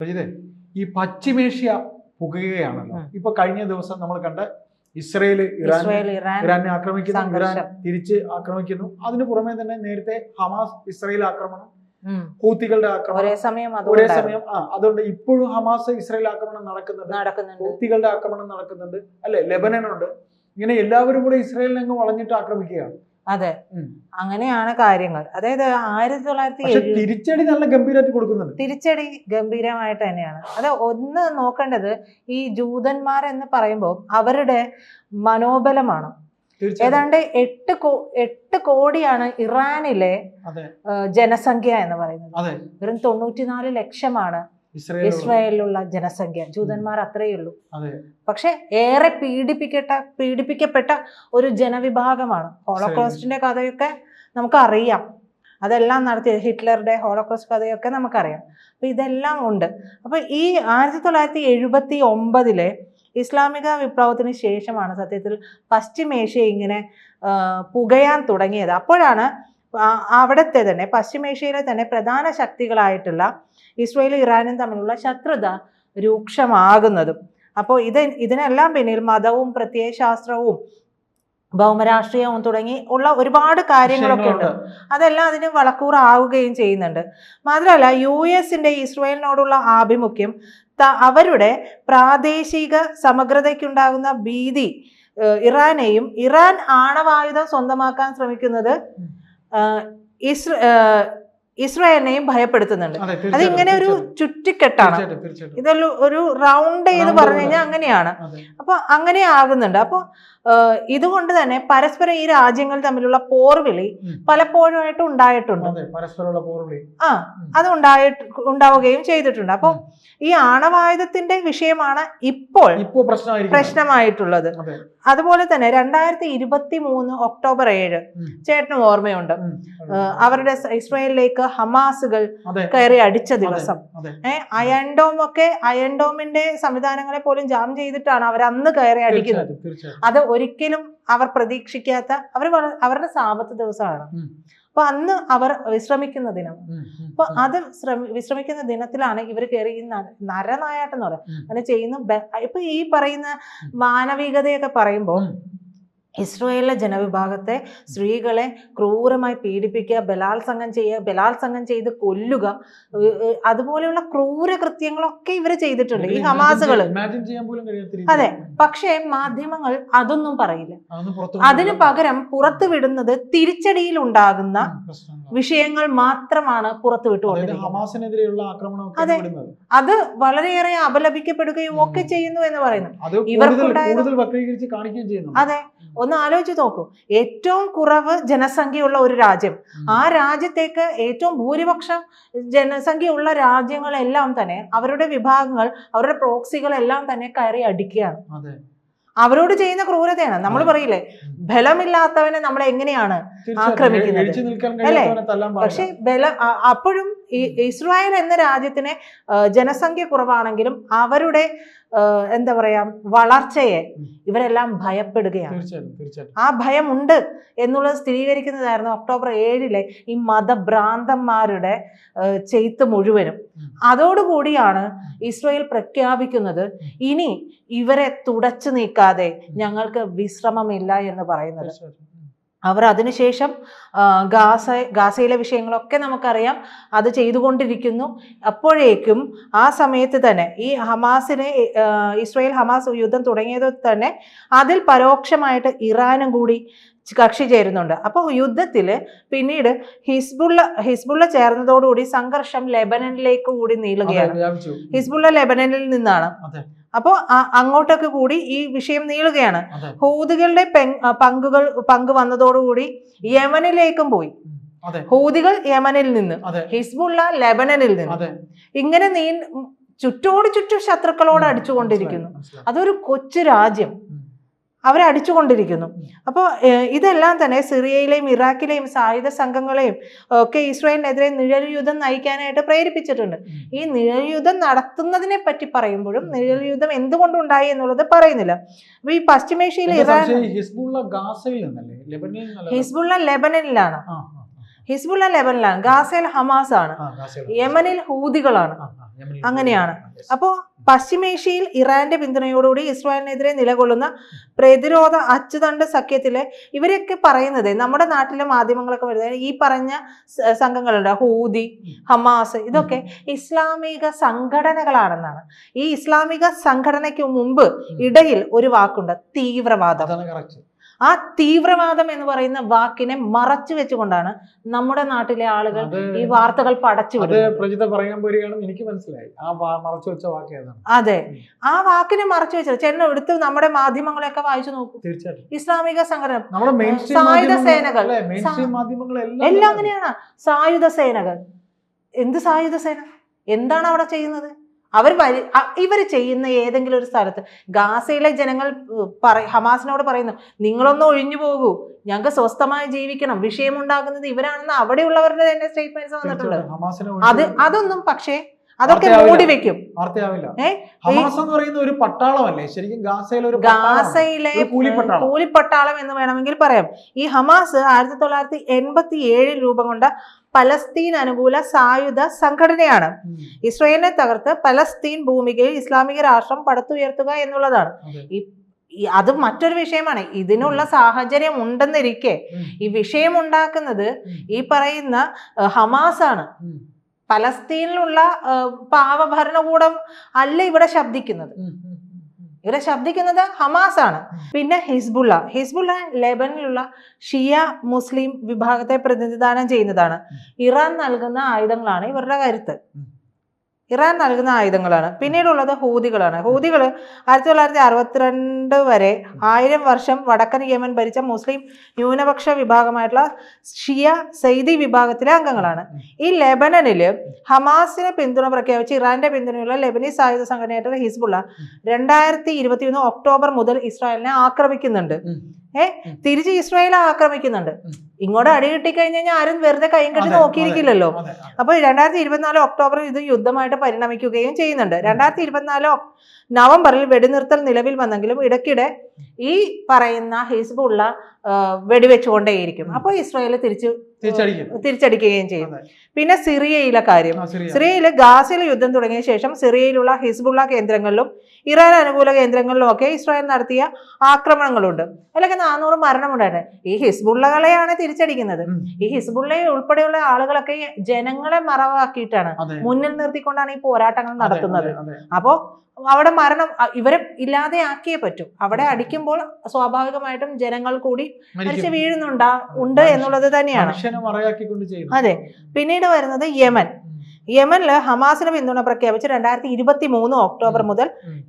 അജിതേ, ഈ പശ്ചിമേഷ്യ പുകയുകയാണല്ലോ. ഇപ്പൊ കഴിഞ്ഞ ദിവസം നമ്മൾ കണ്ട ഇസ്രയേൽ ഇറാനെ ആക്രമിക്കുന്നു, ഇറാൻ തിരിച്ച് ആക്രമിക്കുന്നു. അതിനു പുറമെ തന്നെ നേരത്തെ ഹമാസ് ഇസ്രയേൽ ആക്രമണം, ഹൂത്തികളുടെ ആക്രമണം ഒരേ സമയം. അതുകൊണ്ട് ഇപ്പോഴും ഹമാസ് ഇസ്രയേൽ ആക്രമണം നടക്കുന്നുണ്ട്, ഹൂത്തികളുടെ ആക്രമണം നടക്കുന്നുണ്ട്, അല്ലെ? ലെബനനുണ്ട്. ഇങ്ങനെ എല്ലാവരും കൂടെ ഇസ്രയേലിനെ അങ്ങ് വളഞ്ഞിട്ട് ആക്രമിക്കുകയാണ്. അതെ, അങ്ങനെയാണ് കാര്യങ്ങൾ. അതായത് 1970 തിരിച്ചടി നല്ല ഗംഭീരമായിട്ട് കൊടുക്കുന്നുണ്ട്. തിരിച്ചടി ഗംഭീരമായിട്ട് തന്നെയാണ്. അത് ഒന്ന് നോക്കേണ്ടത് ഈ ജൂതന്മാരെന്ന് പറയുമ്പോൾ അവരുടെ മനോബലമാണ്. ഏതാണ്ട് 8 കോടിയാണ് ഇറാനിലെ ജനസംഖ്യ എന്ന് പറയുന്നത്. വെറും 94 ലക്ഷമാണ് ഇസ്രായേലിലുള്ള ജനസംഖ്യ. ജൂതന്മാർ അത്രയേ ഉള്ളൂ. പക്ഷെ ഏറെ പീഡിപ്പിക്കപ്പെട്ട ഒരു ജനവിഭാഗമാണ്. ഹോളോകോസ്റ്റിന്റെ കഥയൊക്കെ നമുക്കറിയാം. അതെല്ലാം നടത്തിയ ഹിറ്റ്ലറുടെ ഹോളോകോസ്റ്റ് കഥയൊക്കെ നമുക്കറിയാം. അപ്പൊ ഇതെല്ലാം ഉണ്ട്. അപ്പൊ ഈ 1979 ഇസ്ലാമിക വിപ്ലവത്തിന് ശേഷമാണ് സത്യത്തിൽ പശ്ചിമേഷ്യ ഇങ്ങനെ പുകയാൻ തുടങ്ങിയത്. അപ്പോഴാണ് അവിടുത്തെ തന്നെ പശ്ചിമേഷ്യയിലെ തന്നെ പ്രധാന ശക്തികളായിട്ടുള്ള ഇസ്രയേലും ഇറാനും തമ്മിലുള്ള ശത്രുത രൂക്ഷമാകുന്നതും. അപ്പോൾ ഇതിനെല്ലാം പിന്നിൽ മതവും പ്രത്യയശാസ്ത്രവും ഭൗമരാഷ്ട്രീയവും തുടങ്ങി ഉള്ള ഒരുപാട് കാര്യങ്ങളൊക്കെ ഉണ്ട്. അതെല്ലാം അതിന് വളക്കൂറാവുകയും ചെയ്യുന്നുണ്ട്. മാത്രമല്ല US-ന്റെ ഇസ്രയേലിനോടുള്ള ആഭിമുഖ്യം, അവരുടെ പ്രാദേശിക സമഗ്രതയ്ക്കുണ്ടാകുന്ന ഭീതി, ഇറാൻ ആണവായുധം സ്വന്തമാക്കാൻ ശ്രമിക്കുന്നത് ഇസ്രായേലിനെയും ഭയപ്പെടുത്തുന്നുണ്ട്. അതിങ്ങനെ ഒരു ചുറ്റിക്കെട്ടാണ്. ഇതൊരു ഒരു റൗണ്ട് ചെയ്ത് പറഞ്ഞു കഴിഞ്ഞാൽ അങ്ങനെയാണ്. അപ്പൊ അങ്ങനെ ആകുന്നുണ്ട്. അപ്പൊ ഇതുകൊണ്ട് തന്നെ പരസ്പരം ഈ രാജ്യങ്ങൾ തമ്മിലുള്ള പോർവിളി പലപ്പോഴുമായിട്ട് ഉണ്ടായിട്ടുണ്ട്. അത് ഉണ്ടാവുകയും ചെയ്തിട്ടുണ്ട്. അപ്പൊ ഈ ആണവായുധത്തിന്റെ വിഷയമാണ് ഇപ്പോൾ പ്രശ്നമായിട്ടുള്ളത്. അതുപോലെ തന്നെ 2023 ഒക്ടോബർ 7 ചേട്ടന് ഓർമ്മയുണ്ട്, അവരുടെ ഇസ്രായേലിലേക്ക് ഹമാസുകൾ കയറി അടിച്ച ദിവസം. അയൺഡോമിന്റെ സംവിധാനങ്ങളെ പോലും ജാം ചെയ്തിട്ടാണ് അവർ അന്ന് കയറി അടിക്കുന്നത്. അത് ഒരിക്കലും അവർ പ്രതീക്ഷിക്കാത്ത അവരുടെ സാപത്ത് ദിവസമാണ്. അപ്പൊ അന്ന് അവർ വിശ്രമിക്കുന്ന ദിനം. അപ്പൊ അത് വിശ്രമിക്കുന്ന ദിനത്തിലാണ് ഇവർ കയറി ഈ നരനായാട്ടെന്ന് പറയാം അങ്ങനെ ചെയ്യുന്ന. ഇപ്പൊ ഈ പറയുന്ന മാനവികതയൊക്കെ പറയുമ്പോൾ ഇസ്രായേലിലെ ജനവിഭാഗത്തെ, സ്ത്രീകളെ ക്രൂരമായി പീഡിപ്പിക്കുക, ബലാത്സംഗം ചെയ്ത് കൊല്ലുക, അതുപോലെയുള്ള ക്രൂര കൃത്യങ്ങളൊക്കെ ഇവർ ചെയ്തിട്ടുണ്ട് ഈ ഹമാസുകൾ. അതെ, പക്ഷേ മാധ്യമങ്ങൾ അതൊന്നും പറയില്ല. അതിനു പകരം പുറത്തുവിടുന്നത് തിരിച്ചടിയിൽ ഉണ്ടാകുന്ന വിഷയങ്ങൾ മാത്രമാണ് പുറത്തുവിട്ടുകൊണ്ടിരിക്കുന്നത്. അതെ, അത് വളരെയേറെ അപലപിക്കപ്പെടുകയും ഒക്കെ ചെയ്യുന്നു എന്ന് പറയുന്നു. അതെ, ഒന്ന് ആലോചിച്ച് നോക്കൂ. ഏറ്റവും കുറവ് ജനസംഖ്യയുള്ള ഒരു രാജ്യം, ആ രാജ്യത്തേക്ക് ഏറ്റവും ഭൂരിപക്ഷം ജനസംഖ്യയുള്ള രാജ്യങ്ങളെല്ലാം തന്നെ അവരുടെ വിഭാഗങ്ങൾ, അവരുടെ പ്രോക്സികളെല്ലാം തന്നെ കയറി അടിക്കുകയാണ്. അവരോട് ചെയ്യുന്ന ക്രൂരതയാണ്. നമ്മൾ പറയില്ലേ, ബലമില്ലാത്തവനെ നമ്മൾ എങ്ങനെയാണ് ആക്രമിക്കുന്നത്, അല്ലേ? പക്ഷെ അപ്പോഴും ഇസ്രായേൽ എന്ന രാജ്യത്തിന് ജനസംഖ്യ കുറവാണെങ്കിലും അവരുടെ എന്താ പറയാ വളർച്ചയെ ഇവരെല്ലാം ഭയപ്പെടുകയാണ്. ആ ഭയമുണ്ട് എന്നുള്ളത് സ്ഥിരീകരിക്കുന്നതായിരുന്നു ഒക്ടോബർ 7 ഈ മതഭ്രാന്തന്മാരുടെ ചെയ്ത്ത് മുഴുവനും. അതോടുകൂടിയാണ് ഇസ്രായേൽ പ്രഖ്യാപിക്കുന്നത് ഇനി ഇവരെ തുടച്ചു നീക്കാതെ ഞങ്ങൾക്ക് വിശ്രമമില്ല എന്ന് പറയുന്നത്. അവർ അതിനുശേഷം ഗാസയിലെ വിഷയങ്ങളൊക്കെ നമുക്കറിയാം, അത് ചെയ്തുകൊണ്ടിരിക്കുന്നു. അപ്പോഴേക്കും ആ സമയത്ത് തന്നെ ഈ ഇസ്രായേൽ ഹമാസ് യുദ്ധം തുടങ്ങിയത് തന്നെ അതിൽ പരോക്ഷമായിട്ട് ഇറാനും കൂടി കക്ഷി ചേരുന്നുണ്ട്. അപ്പോൾ യുദ്ധത്തിൽ പിന്നീട് ഹിസ്ബുള്ള ചേർന്നതോടുകൂടി സംഘർഷം ലെബനനിലേക്ക് കൂടി നീളുകയാണ്. ഹിസ്ബുള്ള ലെബനനിൽ നിന്നാണ്. അപ്പോൾ അങ്ങോട്ടൊക്കെ കൂടി ഈ വിഷയം നീളുകയാണ്. ഹൂതികളുടെ പങ്ക് വന്നതോടുകൂടി യമനിലേക്കും പോയി. ഹൂതികൾ യമനിൽ നിന്ന്, ഹിസ്ബുള്ള ലെബനനിൽ നിന്ന്, ഇങ്ങനെ ചുറ്റും ശത്രുക്കളോട് അടിച്ചുകൊണ്ടിരിക്കുന്നു. അതൊരു കൊച്ചു രാജ്യം, അവരടിച്ചുകൊണ്ടിരിക്കുന്നു. അപ്പോൾ ഇതെല്ലാം തന്നെ സിറിയയിലെയും ഇറാഖിലെയും സായുധ സംഘങ്ങളെയും ഒക്കെ ഇസ്രായേലിനെതിരെ നിഴൽ യുദ്ധം നയിക്കാനായിട്ട് പ്രേരിപ്പിച്ചിട്ടുണ്ട്. ഈ നിഴൽ യുദ്ധം നടത്തുന്നതിനെ പറ്റി പറയുമ്പോഴും നിഴൽ യുദ്ധം എന്തുകൊണ്ടുണ്ടായി എന്നുള്ളത് പറയുന്നില്ല. അപ്പൊ ഈ പശ്ചിമേഷ്യയിലെ ഹിസ്ബുള്ള ലെബനനിലാണ്, ഗാസയിൽ ഹമാസ് ആണ്, യമനിൽ ഹൂതികളാണ്. അങ്ങനെയാണ്. അപ്പോൾ പശ്ചിമേഷ്യയിൽ ഇറാന്റെ പിന്തുണയോടുകൂടി ഇസ്രായേലിനെതിരെ നിലകൊള്ളുന്ന പ്രതിരോധ അച്ചുതണ്ട് സഖ്യത്തിലെ ഇവരൊക്കെ പറയുന്നത് നമ്മുടെ നാട്ടിലെ മാധ്യമങ്ങളൊക്കെ വരുന്നത് ഈ പറഞ്ഞ സംഘങ്ങളുണ്ട്, ഹൂതി, ഹമാസ്, ഇതൊക്കെ ഇസ്ലാമിക സംഘടനകളാണെന്നാണ്. ഈ ഇസ്ലാമിക സംഘടനയ്ക്ക് മുമ്പ് ഇടയിൽ ഒരു വാക്കുണ്ട്, തീവ്രവാദം. ആ തീവ്രവാദം എന്ന് പറയുന്ന വാക്കിനെ മറച്ചു വെച്ചുകൊണ്ടാണ് നമ്മുടെ നാട്ടിലെ ആളുകൾ ഈ വാർത്തകൾ എനിക്ക് മനസ്സിലായി. അതെ, ആ വാക്കിനെ മറച്ചു വെച്ചത് ചേട്ടൻ എടുത്ത് നമ്മുടെ മാധ്യമങ്ങളെയൊക്കെ വായിച്ചു നോക്കൂ. തീർച്ചയായിട്ടും ഇസ്ലാമിക സംഘടന, സായുധ സേനകൾ എല്ലാം അങ്ങനെയാണ്. സായുധ സേനകൾ, എന്ത് സായുധ സേന? എന്താണ് അവിടെ ചെയ്യുന്നത്? ഇവർ ചെയ്യുന്ന ഏതെങ്കിലും ഒരു സ്ഥലത്ത് ഗാസയിലെ ജനങ്ങൾ ഹമാസിനോട് പറയുന്നു, നിങ്ങളൊന്ന് ഒഴിഞ്ഞു പോകൂ, ഞങ്ങൾക്ക് സ്വസ്ഥമായി ജീവിക്കണം, വിഷയമുണ്ടാക്കുന്നത് ഇവരാണെന്ന് അവിടെയുള്ളവരുടെ തന്നെ സ്റ്റേറ്റ്മെന്റ്സ് വന്നിട്ടുണ്ട്. അതൊന്നും പക്ഷേ അതൊക്കെ മൂടി വെക്കും. ഹമാസ് എന്ന് പറയുന്ന ഒരു പട്ടാളമല്ലേ ശരിക്കും? ഗാസയിലെ കൂലിപ്പട്ടാളം എന്ന് വേണമെങ്കിൽ പറയാം. ഈ ഹമാസ് 1987 രൂപം കൊണ്ട പലസ്തീൻ അനുകൂല സായുധ സംഘടനയാണ്. ഇസ്രായേലിനെ തകർത്ത് പലസ്തീൻ ഭൂമികയിൽ ഇസ്ലാമിക രാഷ്ട്രം പടുത്തുയർത്തുക എന്നുള്ളതാണ്. അത് മറ്റൊരു വിഷയമാണ്. ഇതിനുള്ള സാഹചര്യം ഉണ്ടെന്നിരിക്കെ ഈ വിഷയം ഉണ്ടാക്കുന്നത് ഈ പറയുന്ന ഹമാസ് ആണ്. പലസ്തീനിലുള്ള പാവ ഭരണകൂടം അല്ല ഇവിടെ ശബ്ദിക്കുന്നത്. ഇവിടെ ശബ്ദിക്കുന്നത് ഹമാസ് ആണ്. പിന്നെ ഹിസ്ബുള്ള ലെബനിലുള്ള ഷിയ മുസ്ലിം വിഭാഗത്തെ പ്രതിനിധാനം ചെയ്യുന്നതാണ്. ഇറാൻ നൽകുന്ന ആയുധങ്ങളാണ് ഇവരുടെ കരുത്ത്. ഇറാൻ നൽകുന്ന ആയുധങ്ങളാണ്. പിന്നീടുള്ളത് ഹൂതികളാണ്. ഹൂതികൾ 1962 വരെ 1000 വർഷം വടക്കൻ യമൻ ഭരിച്ച മുസ്ലിം ന്യൂനപക്ഷ വിഭാഗമായിട്ടുള്ള ഷിയ സൈദി വിഭാഗത്തിലെ അംഗങ്ങളാണ്. ഈ ലെബനനിൽ ഹമാസിന് പിന്തുണ പ്രഖ്യാപിച്ച് ഇറാന്റെ പിന്തുണയുള്ള ലെബനീസ് സായുധ സംഘടനയായിട്ടുള്ള ഹിസ്ബുള്ള 2021 ഒക്ടോബർ മുതൽ ഇസ്രായേലിനെ ആക്രമിക്കുന്നുണ്ട്. തിരിച്ച് ഇസ്രായേൽ ആക്രമിക്കുന്നുണ്ട്. ഇങ്ങോട്ട് അടി കിട്ടിക്കഴിഞ്ഞാൽ ആരും വെറുതെ കൈയും കെട്ടി നോക്കിയിരിക്കില്ലല്ലോ. അപ്പൊ 2024 ഒക്ടോബറിൽ ഇത് യുദ്ധമായിട്ട് പരിണമിക്കുകയും ചെയ്യുന്നുണ്ട്. 2024 നവംബറിൽ വെടിനിർത്തൽ നിലവിൽ വന്നെങ്കിലും ഇടയ്ക്കിടെ ഈ പറയുന്ന ഹിസ്ബുള്ള വെടിവെച്ചുകൊണ്ടേയിരിക്കും. അപ്പോൾ ഇസ്രായേൽ തിരിച്ചടിക്കുകയും ചെയ്യും. പിന്നെ സിറിയയിലെ കാര്യം, സിറിയയിലെ ഗാസയിൽ യുദ്ധം തുടങ്ങിയ ശേഷം സിറിയയിലുള്ള ഹിസ്ബുള്ള കേന്ദ്രങ്ങളിലും ഇറാൻ അനുകൂല കേന്ദ്രങ്ങളിലും ഒക്കെ ഇസ്രായേൽ നടത്തിയ ആക്രമണങ്ങളുണ്ട്. അതിലൊക്കെ 400 മരണമുണ്ടായിരുന്നു. ഈ ഹിസ്ബുള്ളകളെയാണ് തിരിച്ചടിക്കുന്നത്. ഈ ഹിസ്ബുള്ളയെ ഉൾപ്പെടെയുള്ള ആളുകളൊക്കെ ജനങ്ങളെ മറവാക്കിയിട്ടാണ്, മുന്നിൽ നിർത്തിക്കൊണ്ടാണ് ഈ പോരാട്ടങ്ങൾ നടത്തുന്നത്. അപ്പോ അവിടെ മരണം ഇവരെ ഇല്ലാതെയാക്കിയേ പറ്റൂ. അവിടെ അടിക്കുമ്പോൾ സ്വാഭാവികമായിട്ടും ജനങ്ങൾ കൂടി മരിച്ചു ഉണ്ട് എന്നുള്ളത് തന്നെയാണ്. അതെ. പിന്നീട് വരുന്നത് യമനില് ഹമാസിന് പിന്തുണ പ്രഖ്യാപിച്ച് 2023 ഒക്ടോബർ മുതൽ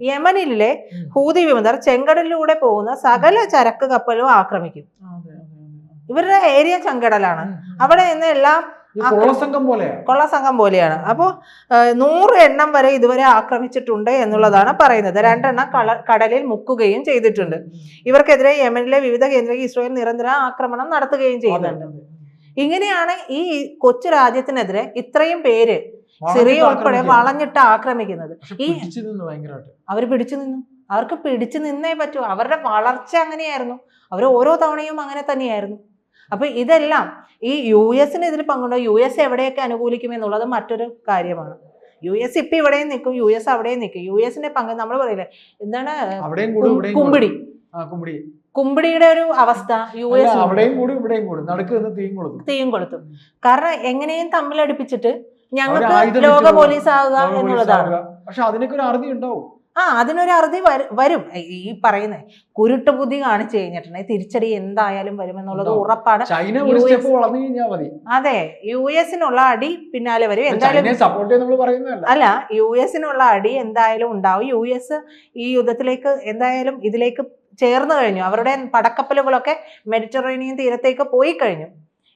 യമനിലെ ഹൂതി വിമതർ ചെങ്കടലിലൂടെ പോകുന്ന സകല ചരക്ക് കപ്പലും ആക്രമിക്കും. ഇവരുടെ ഏരിയ ചെങ്കടലാണ്. അവിടെ നിന്ന് എല്ലാം കൊള്ളസംഘം പോലെയാണ്. അപ്പോൾ 100 എണ്ണം വരെ ഇതുവരെ ആക്രമിച്ചിട്ടുണ്ട് എന്നുള്ളതാണ് പറയുന്നത്. 2 എണ്ണം കടലിൽ മുക്കുകയും ചെയ്തിട്ടുണ്ട്. ഇവർക്കെതിരെ യമനിലെ വിവിധ കേന്ദ്രങ്ങളിൽ ഇസ്രായേൽ നിരന്തര ആക്രമണം നടത്തുകയും ചെയ്യുന്നുണ്ട്. ഇങ്ങനെയാണ് ഈ കൊച്ചു രാജ്യത്തിനെതിരെ ഇത്രയും പേര് സിറിയ ഉൾപ്പെടെ വളഞ്ഞിട്ട് ആക്രമിക്കുന്നത്. അവര് പിടിച്ചു നിന്നു. അവർക്ക് പിടിച്ചു നിന്നേ പറ്റൂ. അവരുടെ വളർച്ച അങ്ങനെയായിരുന്നു. അവർ ഓരോ തവണയും അങ്ങനെ തന്നെയായിരുന്നു. അപ്പൊ ഇതെല്ലാം ഈ US ഇതിൽ പങ്കുണ്ടോ, US എവിടെയൊക്കെ അനുകൂലിക്കും എന്നുള്ളത് മറ്റൊരു കാര്യമാണ്. US ഇപ്പൊ ഇവിടെയും നിൽക്കും, US അവിടെയും നിൽക്കും. USന്റെ പങ്ക് നമ്മൾ പറയില്ലേ, എന്താണ് കുമ്പിടിയുടെ ഒരു അവസ്ഥ US തീയും കൊളുത്തും. കാരണം എങ്ങനെയും തമ്മിലടിപ്പിച്ചിട്ട് ഞങ്ങൾക്ക് ലോക പോലീസ് ആവുക എന്നുള്ളതാണ്. പക്ഷെ അതിനൊക്കെ ഒരു അറുതി ഉണ്ടാവും. അതിനൊരു അറുതി വരും. ഈ പറയുന്നത് കുരുട്ട് ബുദ്ധി കാണിച്ചു കഴിഞ്ഞിട്ടുണ്ടെങ്കിൽ തിരിച്ചടി എന്തായാലും വരുമെന്നുള്ളത് ഉറപ്പാണ്. അതെ, US അടി പിന്നാലെ വരും. എന്തായാലും അല്ല, US അടി എന്തായാലും ഉണ്ടാവും. US ഈ യുദ്ധത്തിലേക്ക് എന്തായാലും ഇതിലേക്ക് ചേർന്ന് കഴിഞ്ഞു. അവരുടെ പടക്കപ്പലുകളൊക്കെ മെഡിറ്ററേനിയൻ തീരത്തേക്ക് പോയി കഴിഞ്ഞു.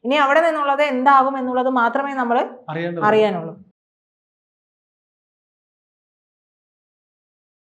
ഇനി അവിടെ നിന്നുള്ളത് എന്താകും എന്നുള്ളത് മാത്രമേ നമ്മൾ അറിയാനുള്ളൂ.